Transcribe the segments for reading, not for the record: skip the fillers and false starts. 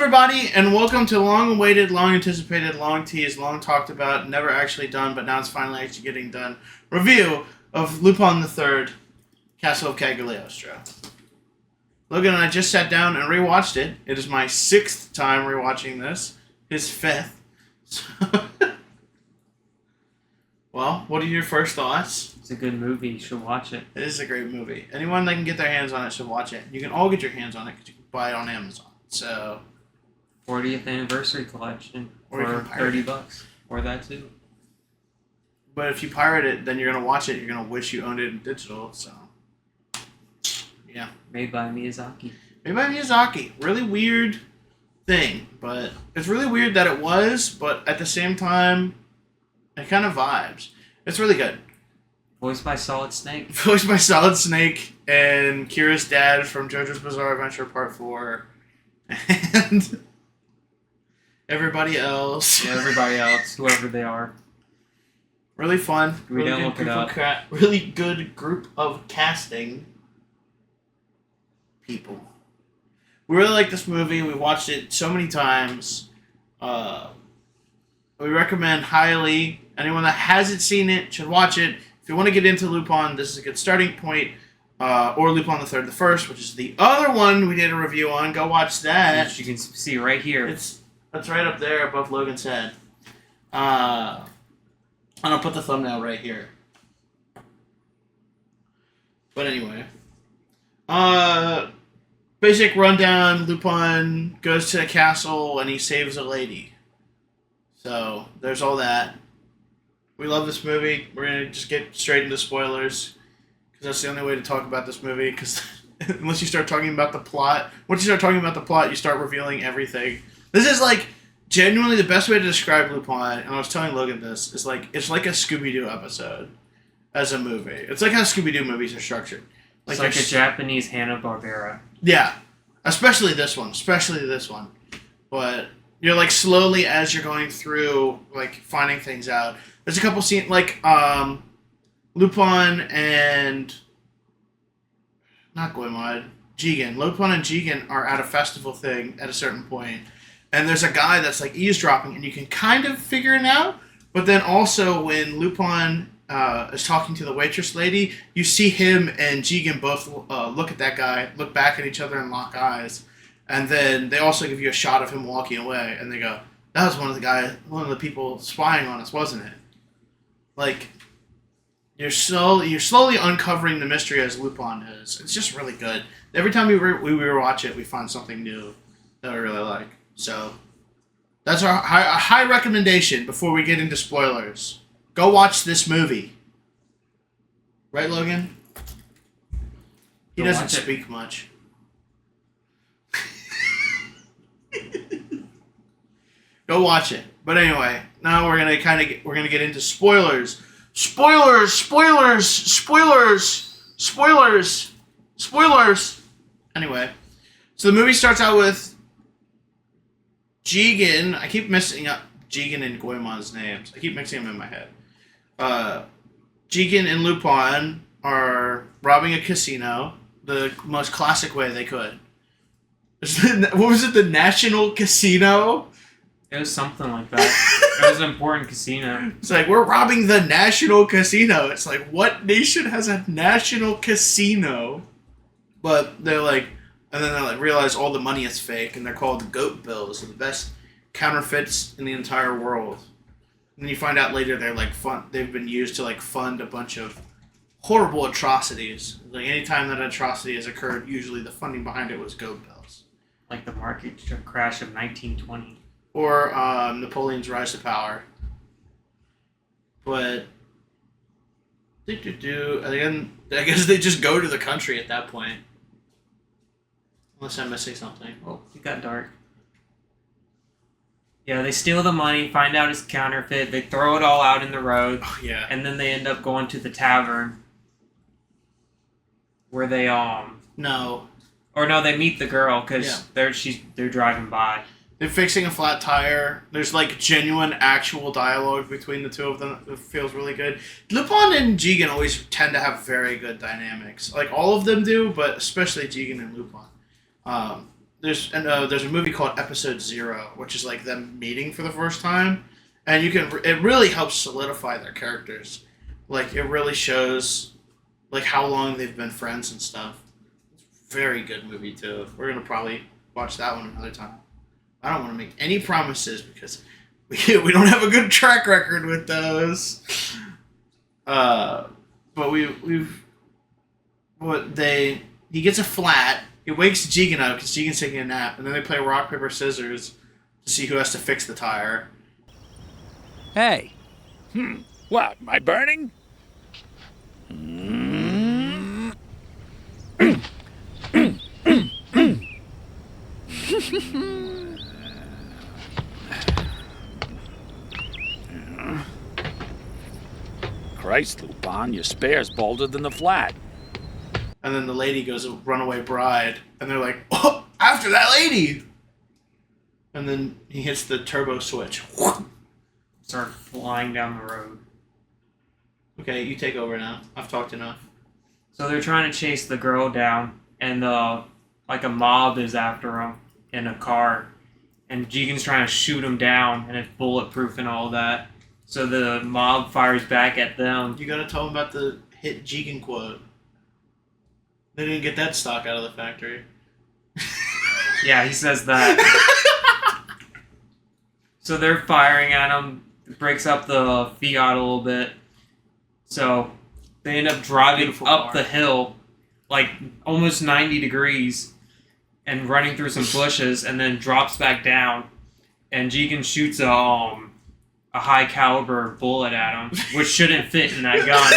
everybody, and welcome to long-awaited, long-anticipated, long-teased, long-talked-about, never actually done, but now it's finally actually getting done, review of Lupin the Third, Castle of Cagliostro. Logan and I just sat down and rewatched it. It is my 6th time rewatching this. His 5th. Well, what are your first thoughts? It's a good movie. You should watch it. It is a great movie. Anyone that can get their hands on it should watch it. You can all get your hands on it because you can buy it on Amazon. So, 40th anniversary collection or for $30, or that too. But if you pirate it, then you're gonna watch it. You're gonna wish you owned it in digital. So, yeah. Made by Miyazaki. Made by Miyazaki. Really weird thing, but it's really weird that it was. But at the same time, it kind of vibes. It's really good. Voiced by Solid Snake. Voiced by Solid Snake and Kira's dad from JoJo's Bizarre Adventure Part 4. And everybody else. Yeah, everybody else, whoever they are. Really fun. We really don't look it up. Really good group of casting people. We really like this movie. We watched it so many times. We recommend highly. Anyone that hasn't seen it should watch it. If you want to get into Lupin, this is a good starting point. Or Lupin the Third, the First, which is the other one we did a review on. Go watch that. Which you can see right here. It's right up there above Logan's head. And I'll put the thumbnail right here. But anyway. Basic rundown. Lupin goes to a castle and he saves a lady. So, there's all that. We love this movie. We're going to just get straight into spoilers. Because that's the only way to talk about this movie. Because unless you start talking about the plot. Once you start talking about the plot, you start revealing everything. This is like genuinely the best way to describe Lupin. And I was telling Logan this. Is like it's like a Scooby-Doo episode as a movie. It's like how Scooby-Doo movies are structured. It's like a Japanese Hanna-Barbera. Yeah. Especially this one. But you're like slowly as you're going through like finding things out. There's a couple scenes like Lupin and not Goemon, Jigen. Lupin and Jigen are at a festival thing at a certain point, and there's a guy that's like eavesdropping, and you can kind of figure it out. But then also when Lupin is talking to the waitress lady, you see him and Jigen both look at that guy, look back at each other, and lock eyes. And then they also give you a shot of him walking away, and they go, "That was one of the people spying on us, wasn't it?" Like. You're slowly uncovering the mystery as Lupin is. It's just really good. Every time we rewatch it, we find something new that we really like. So that's a high recommendation before we get into spoilers. Go watch this movie. Right, Logan? He doesn't speak much. Go watch it. But anyway, now we're gonna get into spoilers. Spoilers! Anyway, so the movie starts out with Jigen. I keep messing up Jigen and Goemon's names. I keep mixing them in my head. Jigen and Lupin are robbing a casino the most classic way they could. What was it? The National Casino? It was something like that. It was an important casino. It's like, we're robbing the National Casino. It's like, what nation has a national casino? But they're like, and then they like realize all the money is fake, and they're called goat bills, the best counterfeits in the entire world. And then you find out later they're like they've been used to like fund a bunch of horrible atrocities. Like anytime that an atrocity has occurred, usually the funding behind it was goat bills. Like the market crash of 1920. Or Napoleon's rise to power. But again, I guess they just go to the country at that point. Unless I'm missing something. Oh, it got dark. Yeah, they steal the money, find out it's counterfeit, they throw it all out in the road. Oh, yeah. And then they end up going to the tavern. Where they No. Or no, they meet the girl because they're driving by. They're fixing a flat tire. There's like genuine, actual dialogue between the two of them. It feels really good. Lupin and Jigen always tend to have very good dynamics. Like all of them do, but especially Jigen and Lupin. there's a movie called Episode Zero, which is like them meeting for the first time, and it really helps solidify their characters. Like it really shows like how long they've been friends and stuff. Very good movie too. We're gonna probably watch that one another time. I don't want to make any promises because we don't have a good track record with those. But he gets a flat. He wakes Jigen up because Jigen's taking a nap, and then they play rock paper scissors to see who has to fix the tire. Hey. What? Am I burning? Christ, Lupin, your spare's bolder than the flat. And then the lady goes, runaway bride. And they're like, oh, after that lady! And then he hits the turbo switch. Start flying down the road. Okay, you take over now. I've talked enough. So they're trying to chase the girl down, and like a mob is after them in a car. And Jigen's trying to shoot him down, and it's bulletproof and all that. So the mob fires back at them. You gotta tell them about the hit Jigen quote. They didn't get that stock out of the factory. Yeah, he says that. So they're firing at him. It breaks up the Fiat a little bit. So they end up driving Beautiful up car. the hill, like almost 90 degrees, and running through some bushes, and then drops back down. And Jigen shoots a high caliber bullet at him, which shouldn't fit in that gun.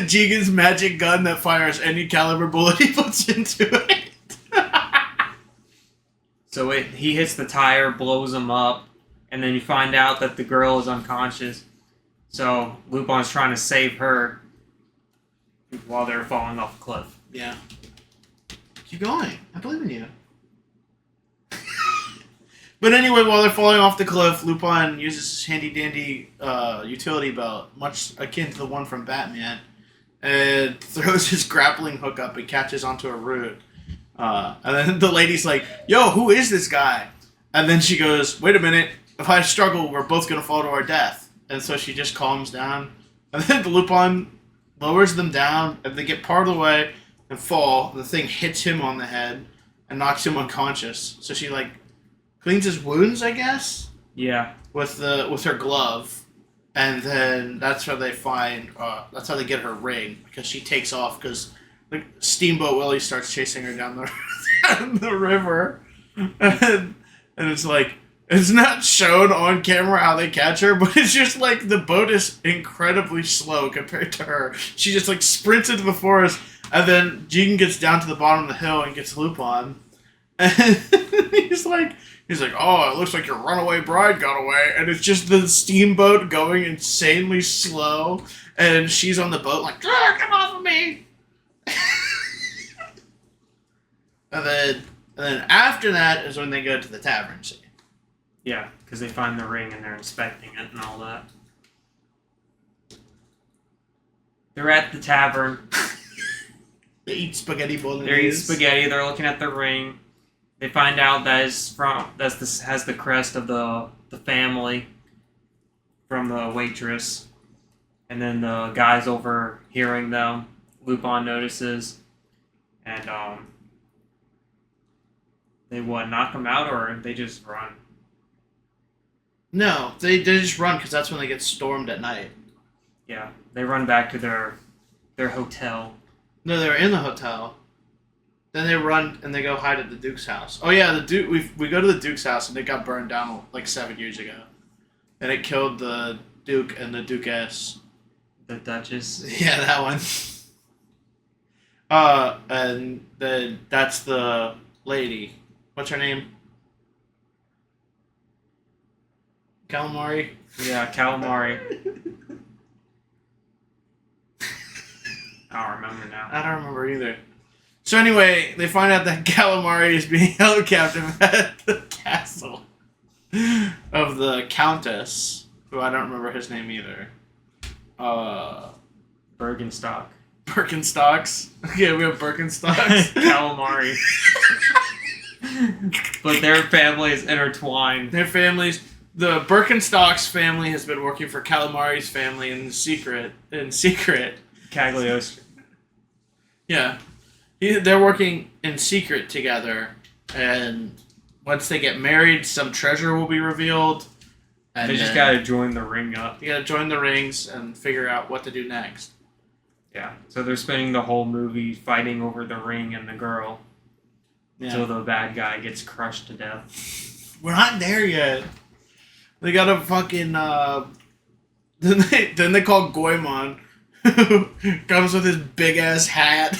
Jigen's magic gun that fires any caliber bullet he puts into it. So he hits the tire, blows him up, and then you find out that the girl is unconscious. So Lupin's trying to save her while they're falling off a cliff. Yeah. Keep going. I believe in you. But anyway, while they're falling off the cliff, Lupin uses his handy-dandy utility belt, much akin to the one from Batman, and throws his grappling hook up and catches onto a root. And then the lady's like, yo, who is this guy? And then she goes, wait a minute, if I struggle, we're both going to fall to our death. And so she just calms down. And then the Lupin lowers them down, and they get part of the way and fall. And the thing hits him on the head and knocks him unconscious. So she, like, cleans his wounds, I guess? Yeah. With her glove. And then that's how they find, that's how they get her ring. Because she takes off, because like, Steamboat Willie starts chasing her down the river. And it's like, it's not shown on camera how they catch her, but it's just like the boat is incredibly slow compared to her. She just like sprints into the forest, and then Jigen gets down to the bottom of the hill and gets Lupin. And he's like, oh, it looks like your runaway bride got away. And it's just the steamboat going insanely slow, and she's on the boat like, come off of me. And then after that is when they go to the tavern scene. Yeah, because they find the ring and they're inspecting it and all that. They're at the tavern. They eat spaghetti bolognese. They're eating spaghetti. They're looking at the ring. They find out that has the crest of the family from the waitress. And then the guy's overhearing them. Lupin notices. And they knock him out, or they just run? No, they just run because that's when they get stormed at night. Yeah, they run back to their hotel. No, they were in the hotel. Then they run and they go hide at the Duke's house. Oh yeah, the Duke. We go to the Duke's house and it got burned down like 7 years ago, and it killed the Duke and the Duchess. The Duchess. Yeah, that one. And then that's the lady. What's her name? Calamari? Yeah, Calamari. I don't remember now. I don't remember either. So anyway, they find out that Calamari is being held captive at the castle of the Countess, who I don't remember his name either. Bergenstock. Birkenstocks. Okay, we have Birkenstocks. Calamari. But their family is intertwined. Their families, the Birkenstocks family has been working for Calamari's family in secret. Cagliostro. Yeah. They're working in secret together, and once they get married, some treasure will be revealed. And They just gotta join the ring up. You gotta join the rings and figure out what to do next. Yeah. So they're spending the whole movie fighting over the ring and the girl. Yeah. Until the bad guy gets crushed to death. We're not there yet. They gotta fucking then they call Goemon, who comes with his big ass hat.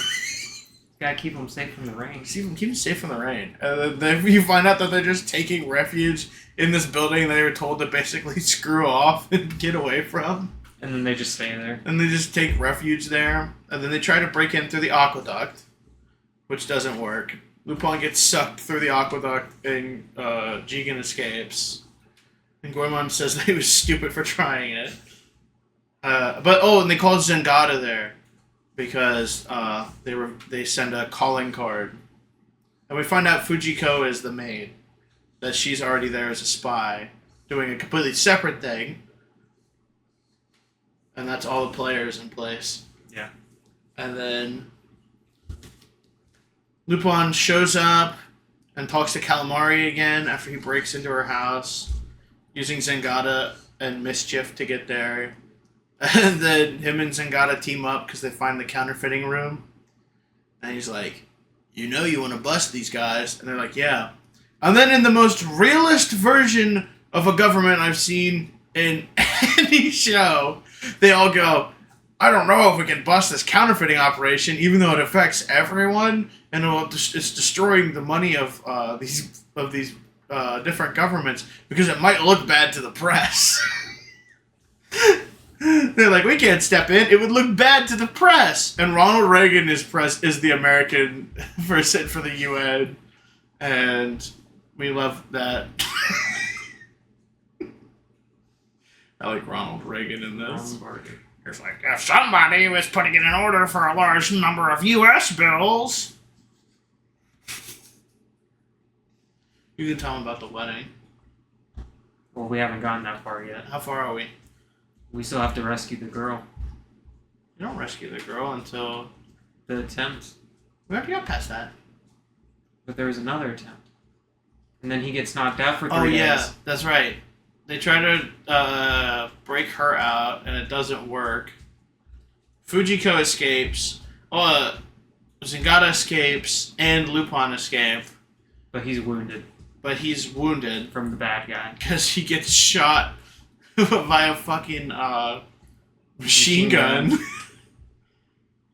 Gotta keep him safe from the rain. Keep him safe from the rain. And then you find out that they're just taking refuge in this building they were told to basically screw off and get away from. And then they just stay there. And they just take refuge there. And then they try to break in through the aqueduct, which doesn't work. Lupin gets sucked through the aqueduct and Jigen escapes. And Goemon says that he was stupid for trying it. And they called Zengada there because they send a calling card. And we find out Fujiko is the maid. That she's already there as a spy, doing a completely separate thing. And that's all the players in place. Yeah. And then Lupin shows up and talks to Calamari again after he breaks into her house, using Zengada and Mischief to get there. And then him and Zengada team up because they find the counterfeiting room. And he's like, you know you want to bust these guys. And they're like, yeah. And then in the most realist version of a government I've seen in any show, they all go, I don't know if we can bust this counterfeiting operation, even though it affects everyone, and it's destroying the money of these different governments because it might look bad to the press. They're like, we can't step in; it would look bad to the press. And Ronald Reagan is the American person for the UN, and we love that. I like Ronald Reagan in this. It's like, if somebody was putting in an order for a large number of U.S. bills... You can tell them about the wedding. Well, we haven't gotten that far yet. How far are we? We still have to rescue the girl. You don't rescue the girl until... The attempt. We already got past that. But there was another attempt. And then he gets knocked out for 3 days. Oh, yeah. That's right. They try to break her out, and it doesn't work. Fujiko escapes. Zengada escapes, and Lupin escape. But he's wounded. From the bad guy. Because he gets shot by a fucking machine gun.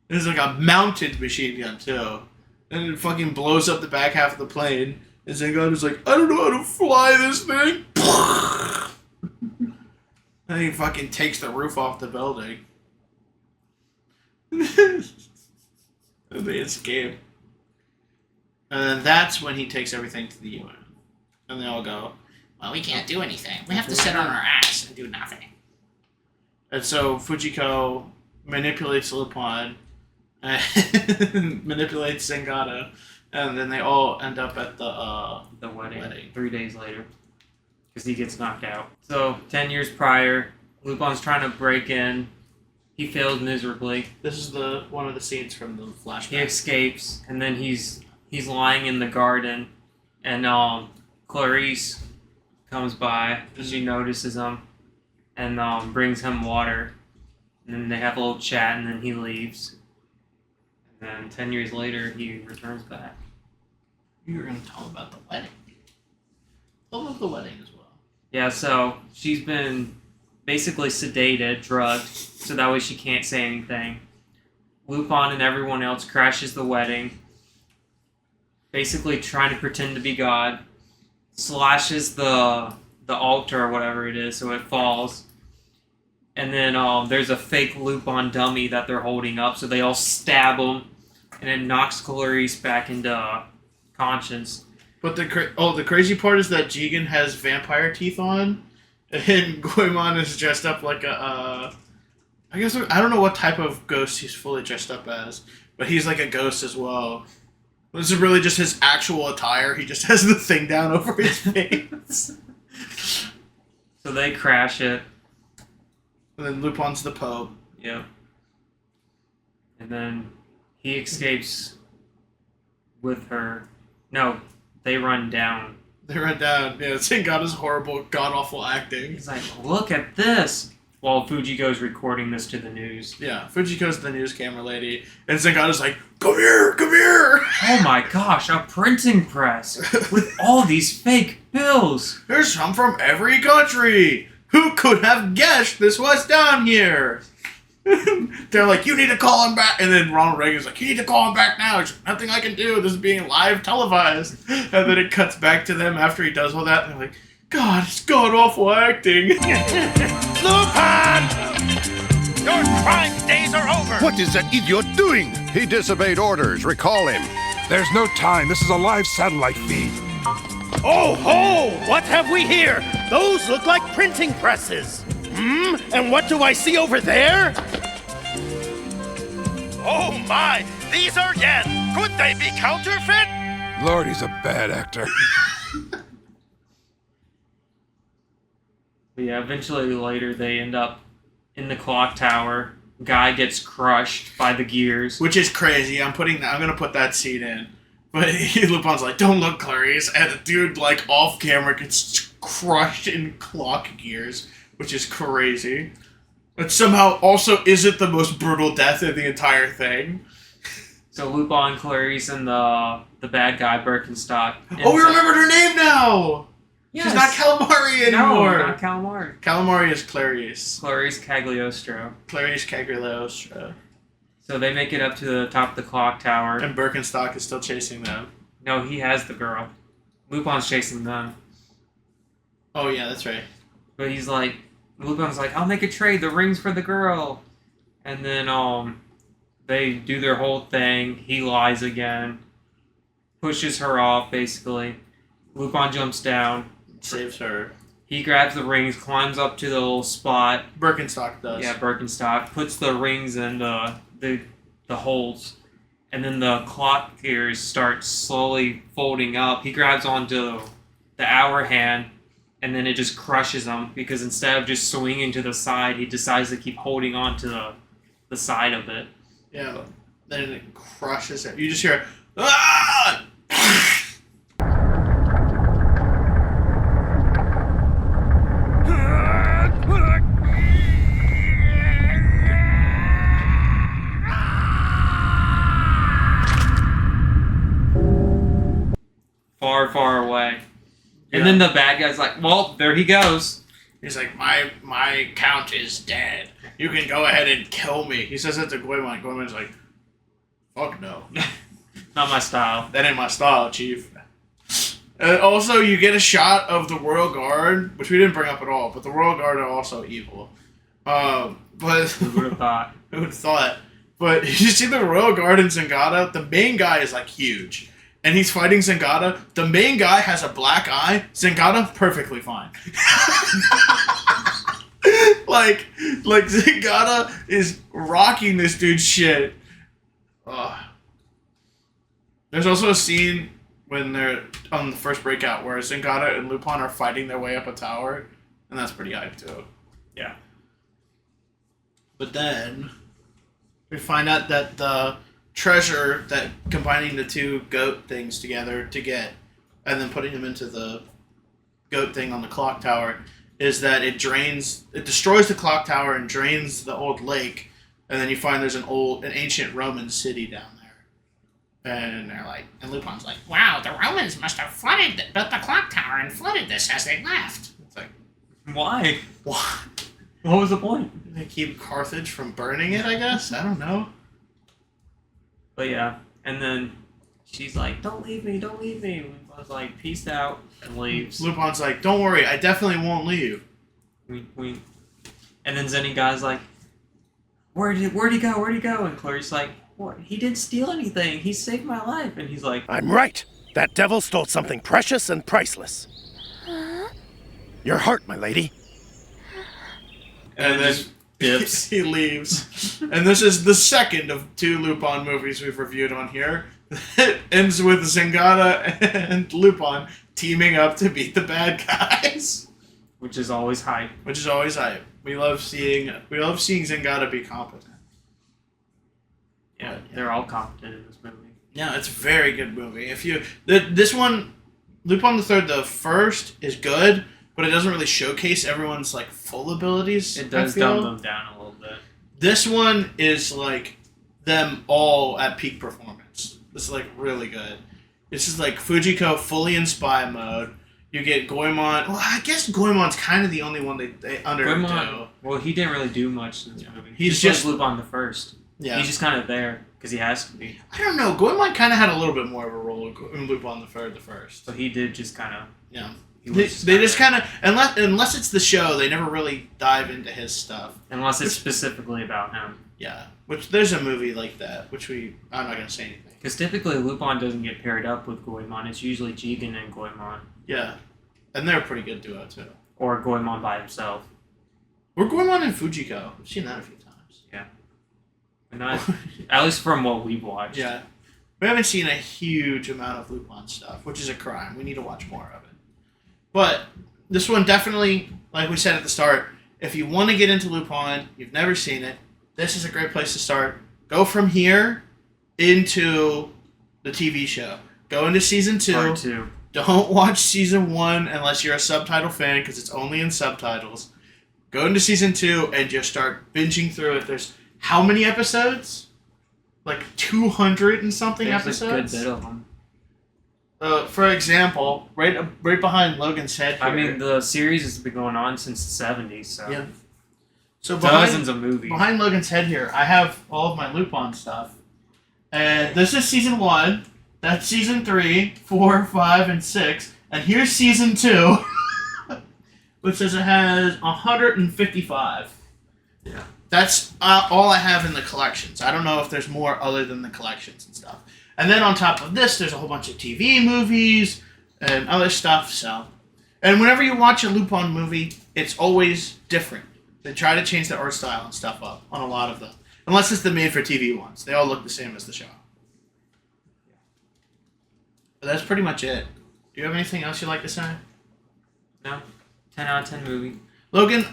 It's like a mounted machine gun, too. And it fucking blows up the back half of the plane. And Zengada's like, I don't know how to fly this thing. And he fucking takes the roof off the building. And they escape. And then that's when he takes everything to the UN. And they all go, well, we can't do anything. We have to sit on our ass and do nothing. And so Fujiko manipulates Lupin and manipulates Zengada. And then they all end up at the wedding. 3 days later. Because he gets knocked out. So, 10 years prior, Lupin's trying to break in. He failed miserably. This is one of the scenes from the flashback. He escapes, and then he's lying in the garden, and Clarice comes by. She notices him, and brings him water. And then they have a little chat, and then he leaves. And then 10 years later, he returns back. You were going to tell about the wedding. Tell about the wedding as well. Yeah, so she's been basically sedated, drugged, so that way she can't say anything. Lupin and everyone else crashes the wedding, basically trying to pretend to be God, slashes the altar or whatever it is, so it falls. And then there's a fake Lupin dummy that they're holding up, so they all stab him, and it knocks Clarice back into conscience. But the crazy part is that Jigen has vampire teeth on, and Goemon is dressed up like I don't know what type of ghost he's fully dressed up as, but he's like a ghost as well. This is really just his actual attire. He just has the thing down over his face. So they crash it. And then Lupin's the Pope. Yep. And then he escapes with her. No, they run down. They run down. Yeah, Zengada's horrible, god-awful acting. He's like, look at this! While Fujiko's recording this to the news. Yeah, Fujiko's the news camera lady. And Zengada's like, come here, come here! Oh my gosh, a printing press! With all these fake bills! There's some from every country! Who could have guessed this was down here? They're like, you need to call him back. And then Ronald Reagan's like, you need to call him back now. There's nothing I can do. This is being live televised. And then it cuts back to them after he does all that. And they're like, God, it's god-awful acting. Lupin! Your crime days are over! What is that idiot doing? He disobeyed orders. Recall him. There's no time. This is a live satellite feed. Oh ho! What have we here? Those look like printing presses. And what do I see over there? Oh my! These are yen! Could they be counterfeit? Lord, he's a bad actor. But yeah, eventually later they end up in the clock tower. Guy gets crushed by the gears. Which is crazy. I'm gonna put that scene in. But Lupin's like, don't look, Clarice. And the dude, like, off camera gets crushed in clock gears. Which is crazy. But somehow also isn't the most brutal death in the entire thing. So Lupin, Clarice, and the bad guy, Birkenstock. Oh, we remembered her name now! Yes. She's not Calamari anymore! No, not Calamari. Calamari is Clarice. Clarice Cagliostro. Clarice Cagliostro. So they make it up to the top of the clock tower. And Birkenstock is still chasing them. No, he has the girl. Lupin's chasing them. Oh yeah, that's right. But he's like, Lupin's like, I'll make a trade, the ring's for the girl. And then they do their whole thing. He lies again. Pushes her off, basically. Lupin jumps down. Saves her. He grabs the rings, climbs up to the little spot. Birkenstock does. Yeah, Birkenstock. Puts the rings in the holes. And then the clock gears start slowly folding up. He grabs onto the hour hand. And then it just crushes him, because instead of just swinging to the side, he decides to keep holding on to the side of it. Yeah, then it crushes it. You just hear, ah! Far, far away. And then the bad guy's like, well, there he goes. He's like, my count is dead. You can go ahead and kill me. He says that to Goemon. Goemon's like, fuck no. Not my style. That ain't my style, Chief. Also, you get a shot of the Royal Guard, which we didn't bring up at all, but the Royal Guard are also evil. But Who would have thought? who would have thought? But you see the Royal Guard in Zengada, the main guy is like huge. And he's fighting Zengada. The main guy has a black eye. Zengada, perfectly fine. like Zengada is rocking this dude's shit. There's also a scene when they're on the first breakout where Zengada and Lupin are fighting their way up a tower. And that's pretty hype too. Yeah. But then we find out that the treasure that combining the two goat things together to get and then putting them into the goat thing on the clock tower is that it destroys the clock tower and drains the old lake, and then you find there's an ancient Roman city down there. And they're like, and Lupin's like, wow, the Romans must have built the clock tower and flooded this as they left. It's like, Why? what? What was the point? They keep Carthage from burning it, I guess? I don't know. But yeah, and then she's like, don't leave me, don't leave me. I was like, peace out, and leaves. Lupin's like, don't worry, I definitely won't leave. Wink, wink. And then Zenny guy's like, where'd he go? Where'd he go? And Clary's like, what? He didn't steal anything. He saved my life. And he's like, I'm right. That devil stole something precious and priceless. Your heart, my lady. And then just dips. he leaves. And this is the second of 2 Lupin movies we've reviewed on here. It ends with Zingata and Lupin teaming up to beat the bad guys. Which is always hype. Which is always hype. We love seeing Zingata be competent. Yeah, But, they're all competent in this movie. Yeah, it's a very good movie. This one, Lupin the Third, the first is good, but it doesn't really showcase everyone's like full abilities. It does I feel. dumb them down a little bit. This one is like them all at peak performance. This is like really good. This is like Fujiko fully in spy mode. You get Goemon. Well, I guess Goemon's kind of the only one they underdo. Goemon, well, he didn't really do much in this movie. He's just just- Lupin the First. Yeah. He's just kind of there because he has to be. I don't know. Goemon kind of had a little bit more of a role in Lupin the First. So he did just kind of. Yeah. He They was just kind of unless it's the show, they never really dive into his stuff. Unless it's specifically about him. Yeah, which there's a movie like that, I'm not gonna say anything. Because typically Lupin doesn't get paired up with Goemon. It's usually Jigen and Goemon. Yeah, and they're a pretty good duo too. Or Goemon by himself. Or Goemon and Fujiko. I've seen that a few times. And not, at least from what we've watched. Yeah, we haven't seen a huge amount of Lupin stuff, which is a crime. We need to watch more of it. But this one definitely, like we said at the start, if you want to get into Lupin, you've never seen it, this is a great place to start. Go from here into the TV show. Go into season 2. Part 2. Don't watch season 1 unless you're a subtitle fan because it's only in subtitles. Go into season 2 and just start binging through it. There's how many episodes? Like 200 and something There's episodes? a good bit of them. For example, right behind Logan's head here. I mean, the series has been going on since the 70s, so. Yeah. So Dozens of movies. behind Logan's head here, I have all of my Lupin stuff. And this is season 1. That's season 3, 4, 5, and 6. And here's season 2, which says it has 155. Yeah. That's all I have in the collections. I don't know if there's more other than the collections and stuff. And then on top of this, there's a whole bunch of TV movies and other stuff. So, and whenever you watch a Lupin movie, it's always different. They try to change the art style and stuff up on a lot of them. Unless it's the made-for-TV ones. They all look the same as the show. But that's pretty much it. Do you have anything else you'd like to say? No? 10 out of 10 movie. Logan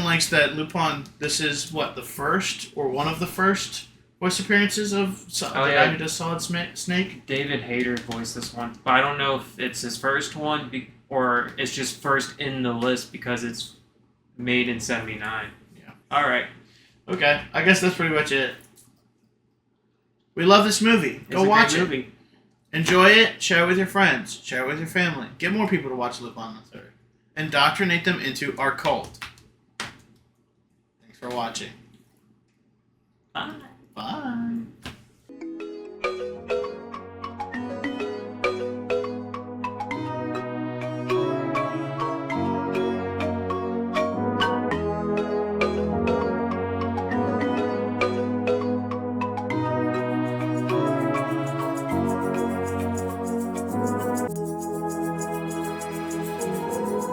likes that Lupin, this is, the first, or one of the first voice appearances of the guy who does Solid Snake? David Hayter voiced this one, but I don't know if it's his first one or it's just first in the list because it's made in 79. Yeah. Alright. Okay, I guess that's pretty much it. We love this movie. Go watch it. Movie. Enjoy it. Share it with your friends. Share it with your family. Get more people to watch Lupin the Third. Indoctrinate them into our cult. Thanks for watching. Bye.